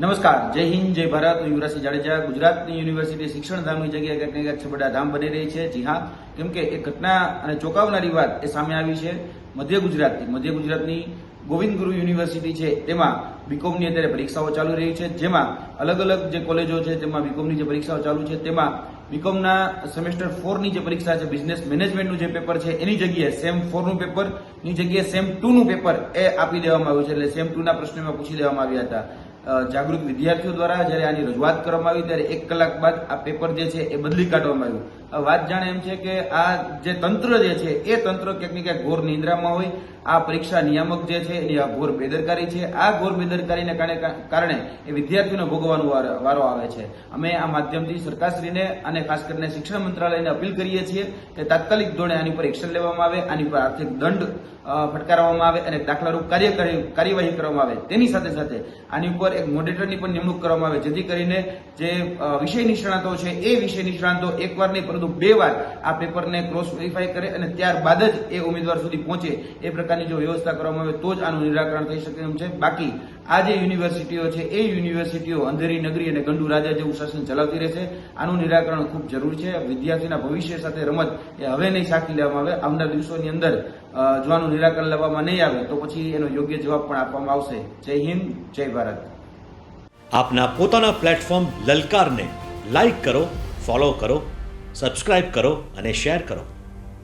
નમસ્કાર, જય હિન્દ, જય ભારત. હું યુવરાજસિંહ જાડેજા. ગુજરાતની યુનિવર્સિટી શિક્ષણ ધામની જગ્યાએ ક્યાંક ને ક્યાંક છબડા ધામ બની રહી છે. જી હા, કેમ કે એક ઘટના અને ચોંકાવનારી વાત એ સામે આવી છે. મધ્ય ગુજરાતની ગોવિંદ ગુરુ યુનિવર્સિટી છે તેમાં બીકોમની અત્યારે પરીક્ષાઓ ચાલુ રહી છે, જેમાં અલગ અલગ જે કોલેજો છે તેમાં બીકોમની જે પરીક્ષાઓ ચાલુ છે તેમાં બીકોમના સેમેસ્ટર 4ની જે પરીક્ષા છે, બિઝનેસ મેનેજમેન્ટનું જે પેપર છે એની જગ્યાએ સેમ 4નું પેપરની જગ્યાએ સેમ 2નું પેપર એ આપી દેવામાં આવ્યું છે. એટલે સેમ 2ના પ્રશ્નો એમાં પૂછી દેવામાં આવ્યા હતા. જાગૃત વિદ્યાર્થીઓ દ્વારા જ્યારે આની રજૂઆત કરવામાં આવી ત્યારે 1 કલાક બાદ આ પેપર જે છે એ બદલી કાઢવામાં આવ્યું. વાત જાણે એમ છે કે આ જે તંત્ર જે છે એ તંત્ર ક્યાંક ને ક્યાંક ઘોર નિંદ્રામાં હોય. આ પરીક્ષા નિયામક જે છે એની આ ઘોર બેદરકારી છે. આ ઘોર બેદરકારીને કારણે એ વિદ્યાર્થીઓને ભોગવવાનો વારો આવે છે. અમે આ માધ્યમથી સરકારશ્રીને અને ખાસ કરીને શિક્ષણ મંત્રાલયને અપીલ કરીએ છીએ કે તાત્કાલિક ધોરણે આની પર એક્શન લેવામાં આવે, આની પર આર્થિક દંડ ફટકારવામાં આવે અને દાખલારૂપ કાર્યવાહી કરવામાં આવે. તેની સાથે સાથે આની ઉપર એક મોડરેટરની પણ નિમણૂક કરવામાં આવે, જેથી કરીને જે વિષય નિષ્ણાતો છે એ વિષય નિષ્ણાતો એકવાર નહીં પરંતુ 2 વાર આ પેપરને ક્રોસ વેરીફાઈ કરે અને ત્યારબાદ જ એ ઉમેદવાર સુધી પહોંચે એ પ્રકારની જો વ્યવસ્થા કરવામાં આવે તો જ આનું નિરાકરણ થઈ શકે એમ છે. બાકી આ જે યુનિવર્સિટીઓ છે એ યુનિવર્સિટીઓ અંધેરી નગરી અને ગંડુ રાજા જેવું શાસન ચલાવતી રહેશે. આનું નિરાકરણ ખૂબ જરૂર છે. વિદ્યાર્થીના ભવિષ્ય સાથે રમત એ હવે નહીં સાચી લેવામાં આવે. આવનાર દિવસોની અંદર જો આનું નિરાકરણ લેવામાં નહીં આવે તો પછી એનો યોગ્ય જવાબ પણ આપવામાં આવશે. જય હિન્દ, જય ભારત. આપના પોતાના પ્લેટફોર્મ લલકારને લાઈક કરો, ફોલો કરો, સબસ્ક્રાઇબ કરો અને શેર કરો.